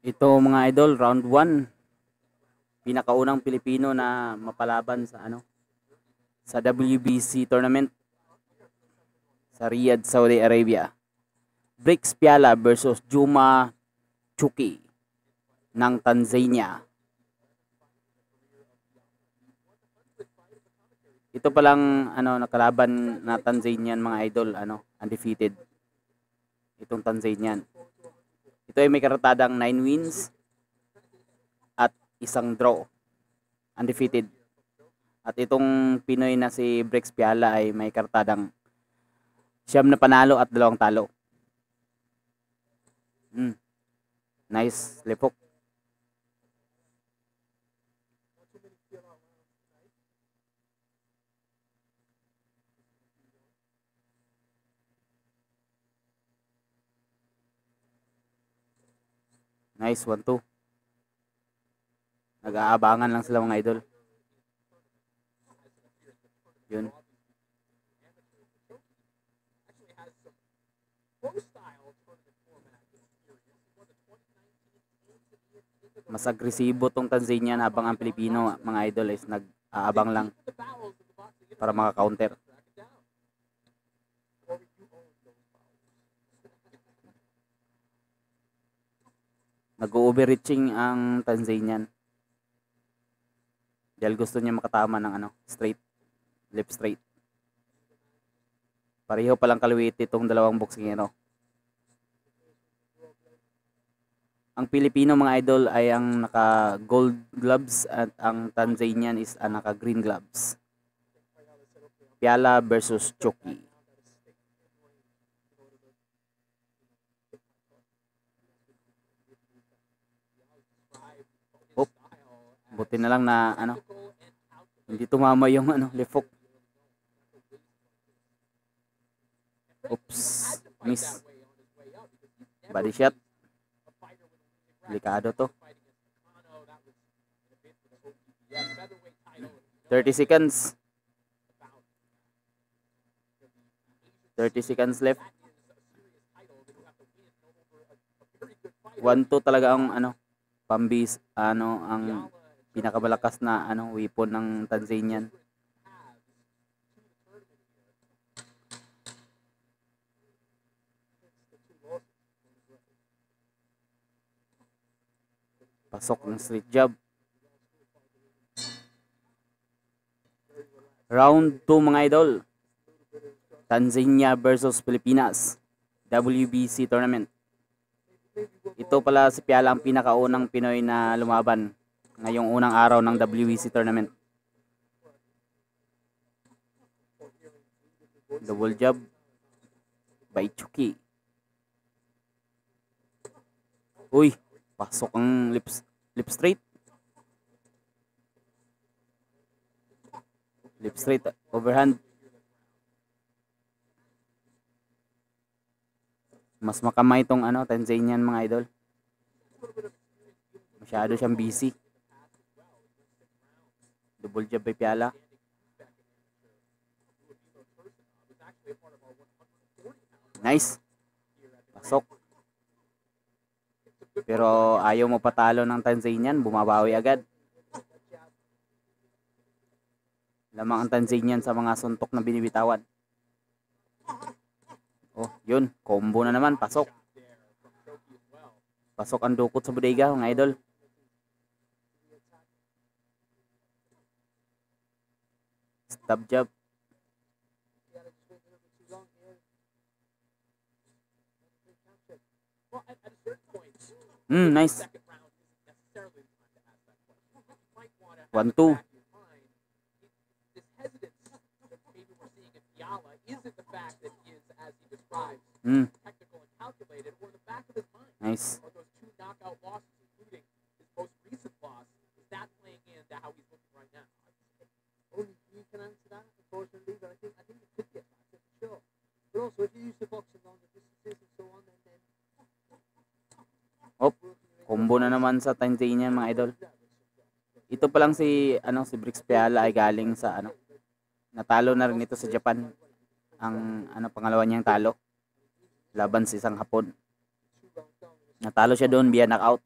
Ito mga idol, round 1. Pinakaunang Pilipino na mapalaban sa sa WBC tournament sa Riyadh, Saudi Arabia. Brix Piala versus Juma Chuki ng Tanzania. Ito palang nakalaban na Tanzanian mga idol, undefeated. Itong Tanzanian. Ito ay may karatadang 9 wins at isang draw. Undefeated. At itong Pinoy na si Brix Piala ay may karatadang 9 na panalo at 2 talo. Nice lepok. Nice 1-2. Nag-aabangan lang sila mga idol. Yun. Mas agresibo tong Tanzanian habang ang Pilipino mga idol is nag-aabang lang para maka-counter. Nag-overreaching ang Tanzanian. Dahil gusto niya makatama ng straight, left straight. Pareho palang kaluwiti itong dalawang boksingero. Ang Pilipino mga idol ay ang naka gold gloves at ang Tanzanian is naka green gloves. Piala versus Chuki. Buti na lang na hindi tumama yung lefok. Oops, miss. Body shot. Delikado to. 30 seconds. 30 seconds left. 1-2 talaga ang pambis ang pinakamalakas na weapon ng Tanzanian. Pasok ng straight jab. Round 2 mga idol. Tanzania versus Pilipinas. WBC tournament. Ito pala si Piala ang pinakaunang Pinoy na lumaban ngayong unang araw ng WBC tournament. Double jab by Chuki. Uy, pasok ang lip straight. Lip straight overhand. Mas makamay itong Tanzanian mga idol. Masyado siyang busy. Double jab by Piala. Nice. Pasok. Pero ayaw mo patalo ng Tanzanian, bumabawi agad. Lamang ang Tanzanian sa mga suntok na binibitawan. Oh, yun. Combo na naman. Pasok. Pasok ang dukot sa bodega, mga idol. Stab jab. Nice. 1-2. Nice. Oh, combo na naman sa Tanzania mga idol. Ito pa lang si Brix Piala ay galing sa natalo na rin ito sa Japan. Ang pangalawa niyang talo laban sa isang Hapon. Natalo siya doon via knockout.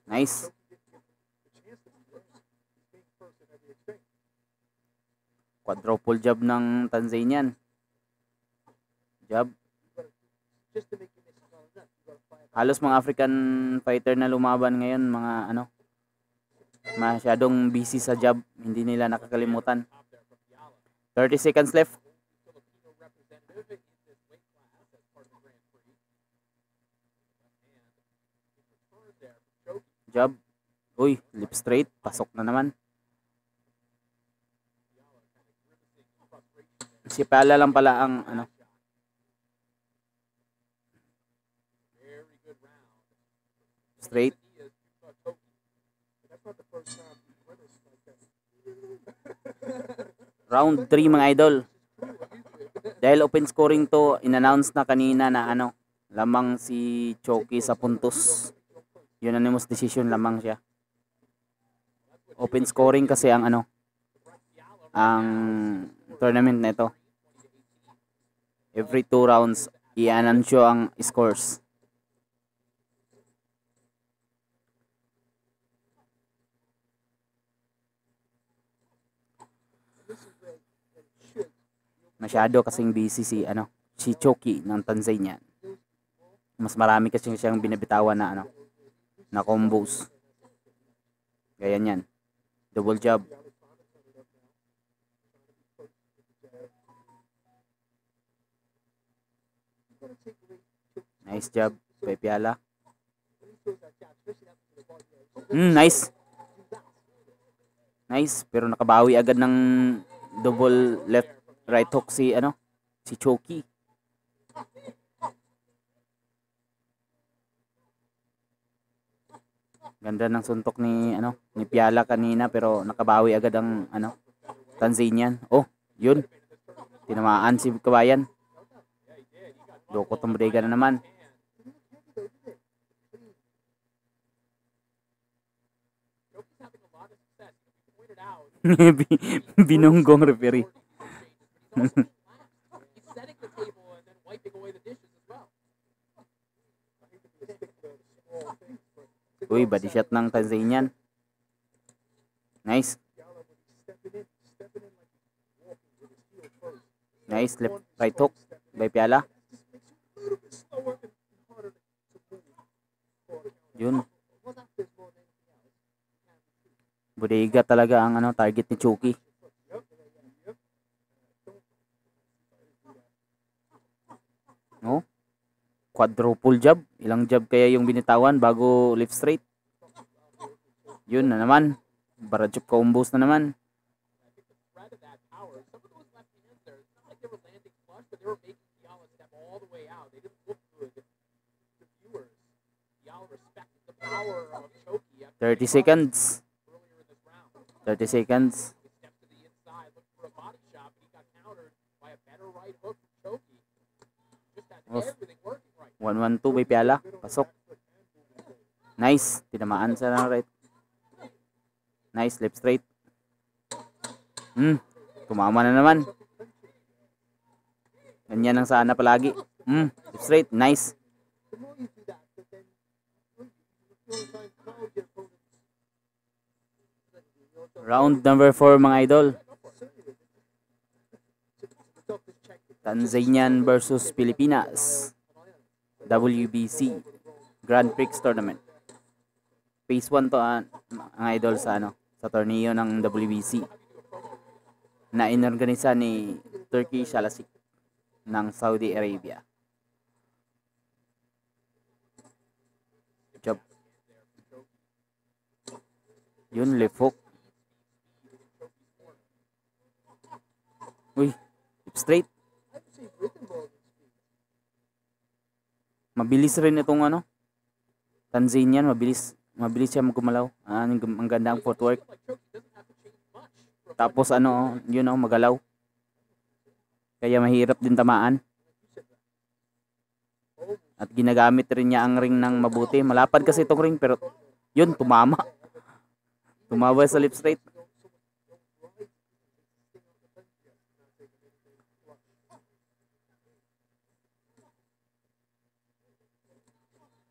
Nice. Quadruple jab ng Tanzanian. Jab. Halos mga African fighter na lumaban ngayon, mga ano, masyadong busy sa jab, hindi nila nakakalimutan. 30 seconds left. Jab. Uy, lip straight, pasok na naman. Si Pala lang pala ang ano. Straight. Round 3 mga idol. Dahil open scoring to, in-announce na kanina na ano, lamang si Choki sa puntos. Unanimous decision lamang siya. Open scoring kasi ang ano, ang tournament na ito. Every 2 rounds, i-announce ang scores. Masyado kasing busy si ano, si Choki ng Tanzania. Mas marami kasi siyang binabitawan na ano, na combos. Gaya niyan. Double jab. Nice jab kay Piala. Nice. Nice, pero nakabawi agad ng double left right hook si ano, si Choki. Ganda ng suntok ni ano, ni Piala kanina, pero nakabawi agad ang ano, Tanzanian. Oh, yun. Tinamaan si Kabayan. Loko tong brega na naman. Binunggong referee. Uy, body shot ng Tanzanian. Nice. Nice left right hook by Piala. Yun. Bodega talaga ang ano, target ni Choki. No? Quadruple jab. Ilang jab kaya yung binitawan bago left straight? Yun na naman. Barajub combos na naman. "30 seconds. 30 seconds. Oh. 1-1-2 by Piala. Pasok. Nice. Tinamaan sa right. Nice. Left straight. Tumama na naman. Ganyan lang sana palagi. Left straight. Nice. Round number 4 mga idol. Tanzanian versus Pilipinas. WBC Grand Prix Tournament. Phase 1 to mga idol sa ano, sa torneo ng WBC na inorganisa ni Turkey Shalasik ng Saudi Arabia. Jab. Yun, left hook. Uy, lip straight. Mabilis rin itong ano, Tanzanian, mabilis siya magumalaw. Ang ganda ang footwork. Tapos ano, yun know, magalaw. Kaya mahirap din tamaan. At ginagamit rin niya ang ring ng mabuti. Malapad kasi itong ring, pero yun, tumama. Tumawa sa lip straight.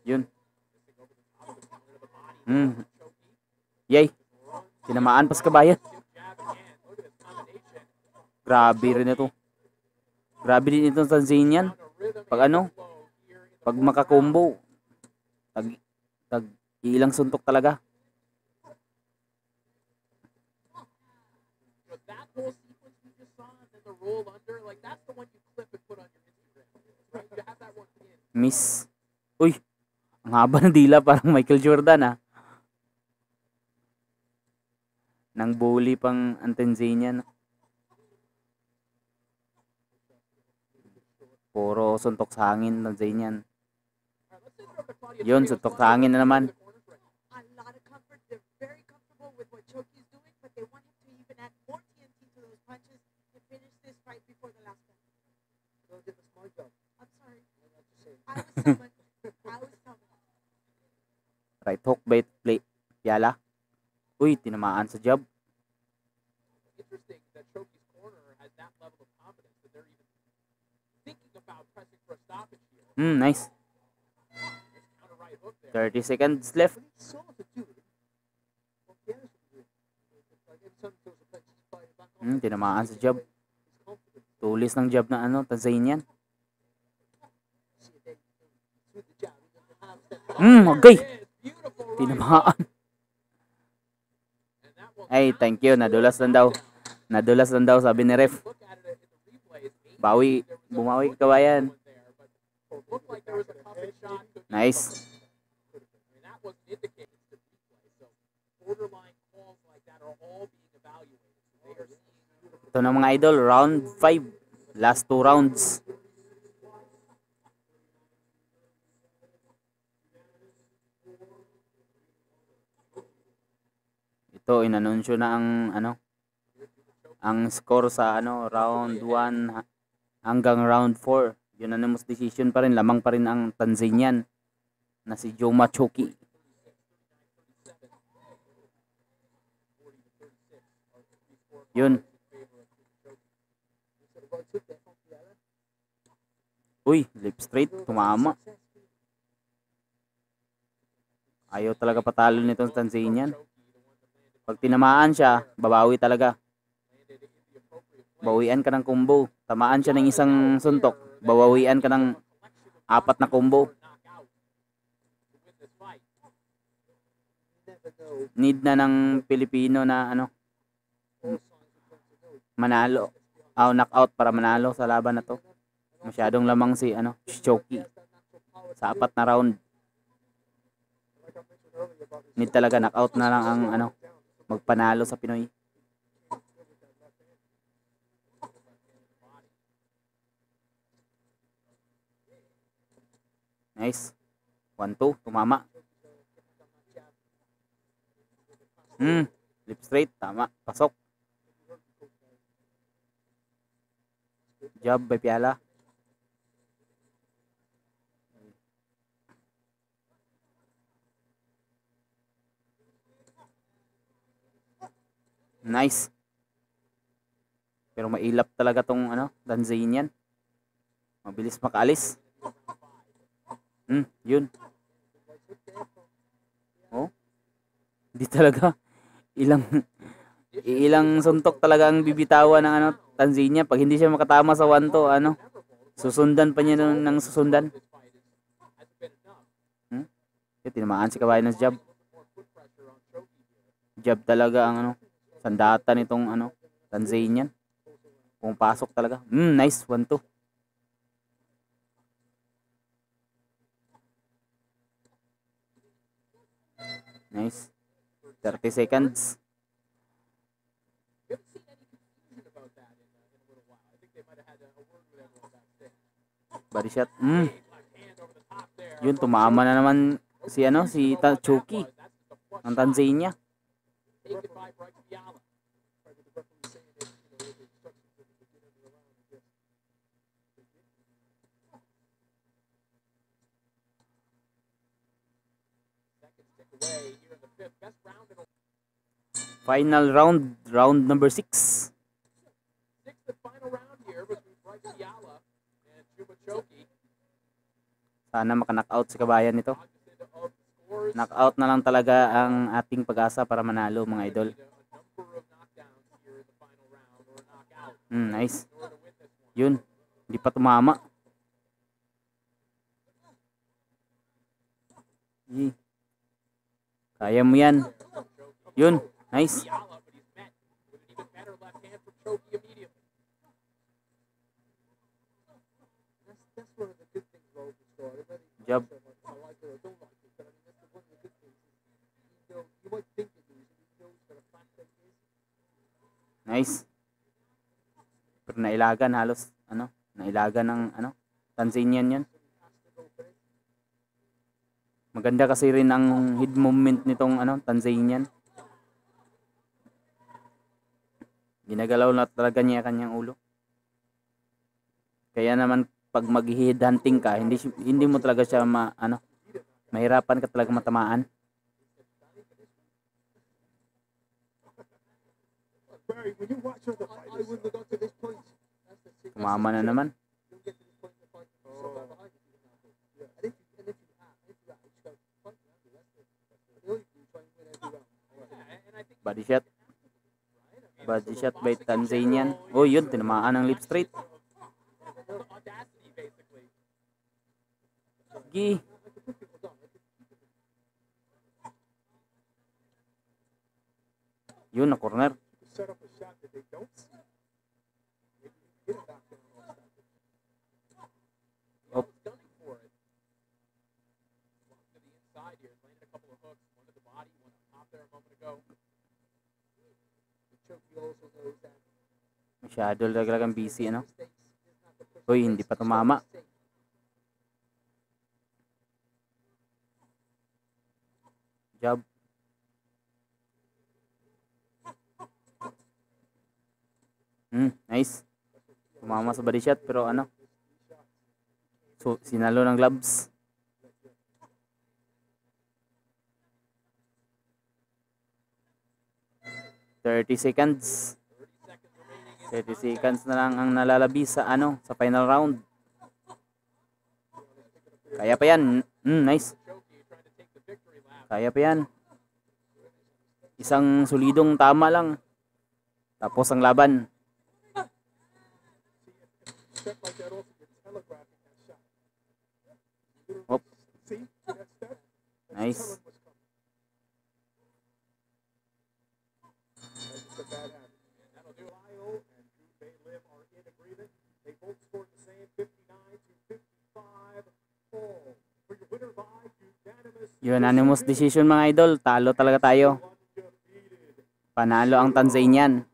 Yun. Yay. Tinamaan pa sa kabayan. Grabe rin ito. Grabe din itong Tanzanian. Pag pag makakombo, tag ilang suntok talaga. Miss. Uy, ang haba ng dila, parang Michael Jordan Nang bully pang ang Tanzanian. Puro suntok sa hangin Tanzanian. Yun, suntok sa hangin na naman. Right hook, bait, play, Piala. Uy, tinamaan sa jab. Nice. 30 seconds left. Tinamaan sa jab. Tulis ng jab na Tanzanian. Okay. Tinamaan. Ay, thank you. Nadulas lang daw. Nadulas lang daw, sabi ni ref. Bumawi kabayan. Nice. Ito na mga idol, round 5. Last 2 rounds. Ito, inanunsyo na ang score sa round 1 hanggang round 4. Unanimous decision pa rin, lamang pa rin ang Tanzanian na si Juma Choki. Yun. Uy, lip straight, tumama. Ayaw talaga patalo nitong Tanzanian. Pag tinamaan siya, babawi talaga. Bawian ka ng combo. Tamaan siya ng isang suntok, babawian ka ng 4 na combo. Need na ng Pilipino na manalo. Knockout para manalo sa laban na to. Masyadong lamang si Choki sa 4 na round. Need talaga knockout na lang ang magpanalo sa Pinoy. Nice. 1-2, tumama. Lip straight, tama, pasok. Jab by Piala. Nice. Pero mailap talaga tong Tanzanian. Mabilis makaalis. Yun. Oh. Hindi talaga ilang suntok talaga ang bibitawan ng Tanzania. Pag hindi siya makatama sa 1-2, susundan pa niya ng susundan. Tinamaan si kabayan ng jab. Jab talaga ang sandata nitong Tanzanian. Pumapasok talaga. Nice, 1-2. Nice. 30 seconds. Body shot. Yun, tumama na naman si Choki ng Tanzania. Final round number 6. Sana maka-knockout si kabayan nito. Knockout na lang talaga ang ating pag-asa para manalo, mga idol. Nice. Yun. Hindi pa tumama. Kaya mo yan. Yun. Nice. Job. Nice. Pero nailagan halos, nailagan ng, Tanzanian yan. Maganda kasi rin ang head movement nitong, Tanzanian. Ginagalaw na talaga niya kanyang ulo. Kaya naman, pag mag-head hunting ka, hindi mo talaga siya mahirapan ka talaga matamaan. Tumama na naman. Body shot. Body shot by Tanzanian. Oh, yun, tinamaan ng lip straight. Sige. Yun, na corner. Oh. Masyado talagang busy, Uy, hindi pa tumama. Job. Nice. Tumama sa body shot pero so sinalo ng gloves. $30 seconds. 30 seconds na lang ang nalalabi sa sa final round. Kaya pa yan. Nice. Kaya pa yan. Isang solidong tama lang. Tapos ang laban. Hop. Nice. Unanimous decision, mga idol. Talo talaga tayo. Panalo ang Tanzanian.